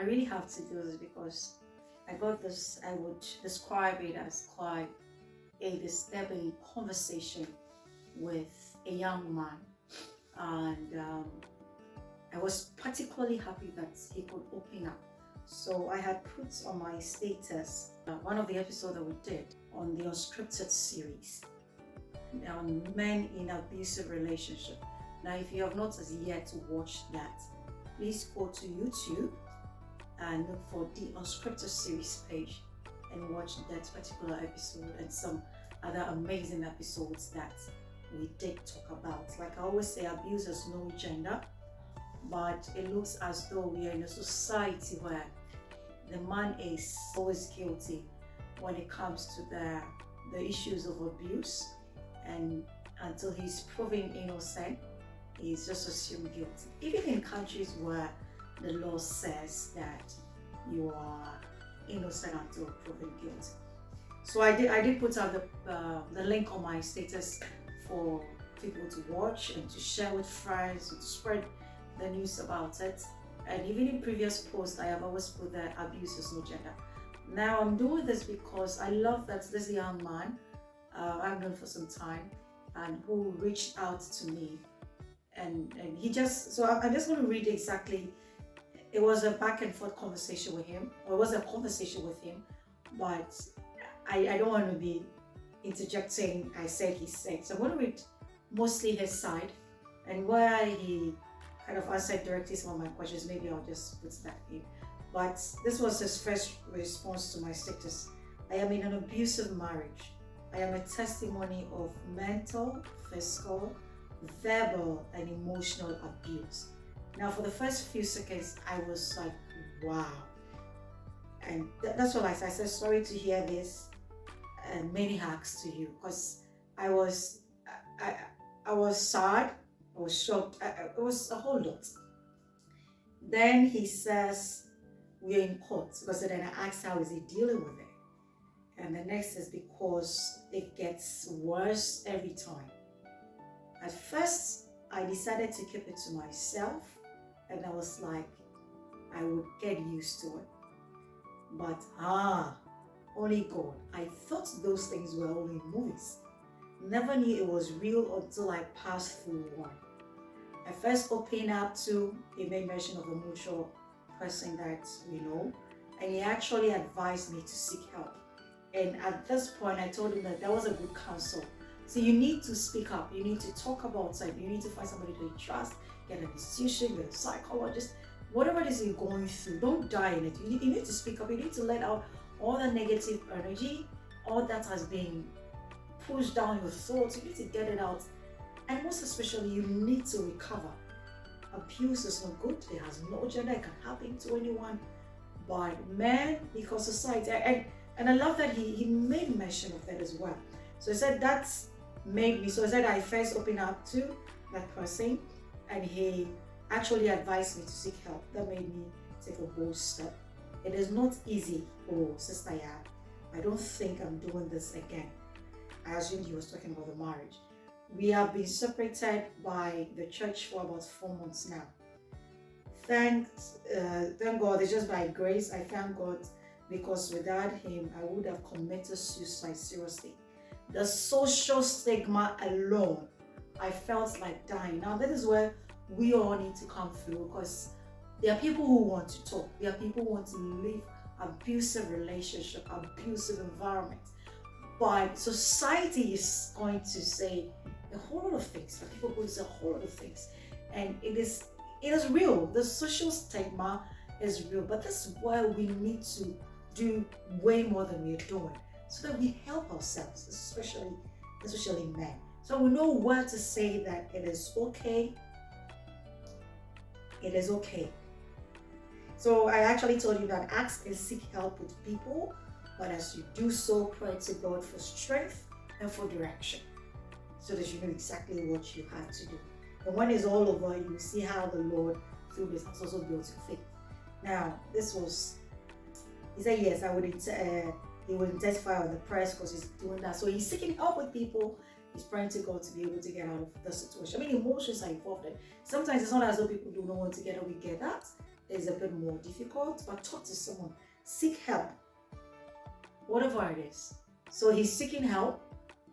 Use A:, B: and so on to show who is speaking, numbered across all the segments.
A: I really have to do this because I got this, I would describe it as quite a disturbing conversation with a young man. And I was particularly happy that he could open up. So I had put on my status one of the episodes that we did on the unscripted series on men in abusive relationship. Now, if you have not as yet watched that, please go to YouTube and look for the unscripted series page and watch that particular episode and some other amazing episodes that we did talk about. Like I always say, abuse has no gender, but it looks as though we are in a society where the man is always guilty when it comes to the issues of abuse, and until he's proven innocent, he's just assumed guilty. Even in countries where the law says that you are innocent until proven guilty. So I did put out the link on my status for people to watch and to share with friends, and to spread the news about it. And even in previous posts, I have always put that abuse has no gender. Now I'm doing this because I love that this young man I've known for some time and who reached out to me, and he just, so I'm just going to read exactly. It was a back and forth conversation with him, or it was a conversation with him, but I don't want to be interjecting. I said, he said. So I'm going to read mostly his side, and where he kind of answered directly some of my questions, maybe I'll just put that in. But this was his first response to my status. I am in an abusive marriage. I am a testimony of mental, physical, verbal, and emotional abuse. Now, for the first few seconds, I was like, wow. And that's what I said. I said, sorry to hear this, and many hugs to you, because I was sad, I was shocked, it was a whole lot. Then he says, we're in court, because then I asked how is he dealing with it. And the next is because it gets worse every time. At first, I decided to keep it to myself, and I was like, I would get used to it. But only God. I thought those things were only movies. Never knew it was real until I passed through one. I first opened up to, he made mention of a mutual person that we know, and he actually advised me to seek help. And at this point, I told him that was a good counsel. So you need to speak up, you need to talk about it, you need to find somebody to trust, get an institution, get a psychologist, whatever it is you're going through, don't die in it. You need to speak up, you need to let out all the negative energy, all that has been pushed down your thoughts, you need to get it out. And most especially, you need to recover. Abuse is not good, it has no gender, it can happen to anyone. But man, because society, and I love that he made mention of that as well. So he said that's made me, so he said I first opened up to that person, and he actually advised me to seek help. That made me take a bold step. It is not easy. Oh, Sister I don't think I'm doing this again. I assumed he was talking about the marriage. We have been separated by the church for about 4 months now. Thank God, it's just by grace. I thank God, because without him, I would have committed suicide seriously. The social stigma alone, I felt like dying. Now, that is where we all need to come through, because there are people who want to talk. There are people who want to live abusive relationship, abusive environment. But society is going to say a whole lot of things. People are going to say a whole lot of things. And it is real. The social stigma is real. But that's why we need to do way more than we're doing, so that we help ourselves, especially men. So we know where to say that it is okay. It is okay. So I actually told you that ask and seek help with people, but as you do so, pray to God for strength and for direction, so that you know exactly what you have to do. And when it's all over, you will see how the Lord, through this, has also built your faith. Now, this was, he said yes, he would intensify on the press because he's doing that. So he's seeking help with people. He's praying to God to be able to get out of the situation. I mean, emotions are involved. Sometimes it's not as though people do not want to get out. We get that. is a bit more difficult, but talk to someone, seek help, whatever it is. So he's seeking help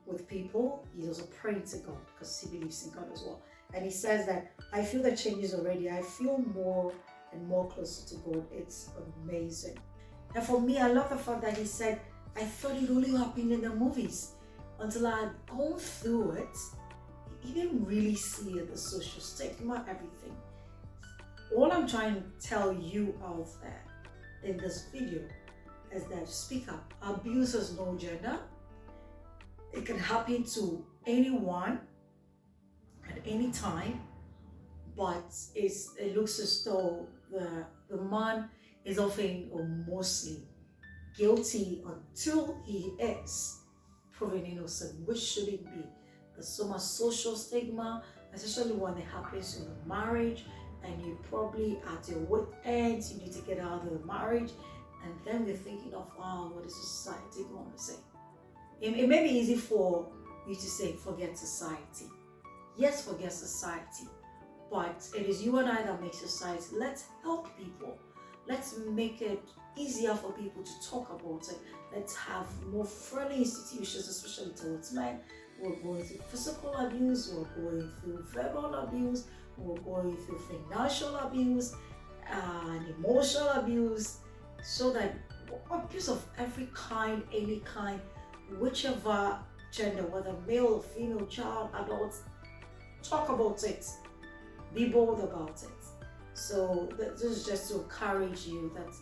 A: with people. He's also praying to God because he believes in God as well. And he says that I feel the changes already. I feel more and more closer to God. It's amazing. And for me, I love the fact that he said, I thought it only happened in the movies until I had gone through it. He didn't really see it, the social stigma, everything. All I'm trying to tell you out there in this video is that speak up. Abuse has no gender. It can happen to anyone at any time, but it looks as though the man is often or mostly guilty until he is proven innocent, which shouldn't be. There's so much social stigma, especially when it happens in a marriage and you probably at your wit ends, you need to get out of the marriage, and then we're thinking of, oh, what is society going to say? It may be easy for you to say, forget society. Yes, forget society, but it is you and I that make society. Let's help people. Let's make it easier for people to talk about it. Let's have more friendly institutions, especially towards men. We're going through physical abuse, we're going through verbal abuse, we're going through financial abuse, and emotional abuse, so that abuse of every kind, any kind, whichever gender, whether male or female, child, adults, talk about it, be bold about it. So this is just to encourage you that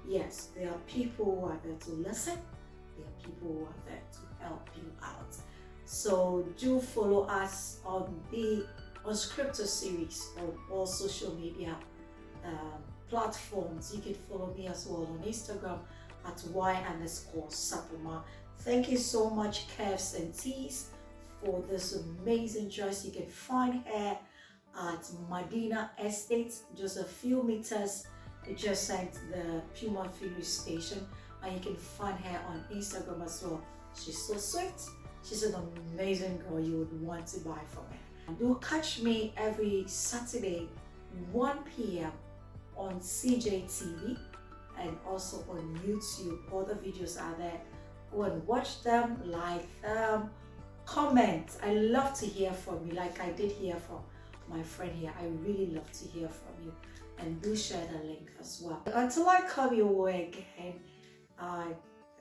A: yes, there are people who are there to listen, there are people who are there to help you out. So do follow us on the Unscripted series on all social media platforms. You can follow me as well on Instagram at y_Sapoma. Thank you so much, Kevs and Tees, for this amazing dress. You can find her at Madina Estate, just a few meters adjacent the Puma Fuel Station, and you can find her on Instagram as well. She's so sweet. She's an amazing girl. You would want to buy from her. Do catch me every Saturday 1 p.m. on CJTV and also on YouTube. All the videos are there. Go and watch them, like them, comment. I love to hear from you, like I did hear from my friend here. I really love to hear from you, and do share the link as well. Until I come your way again,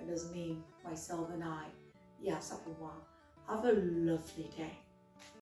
A: it is me, myself, and I, Sapoma. Have a lovely day.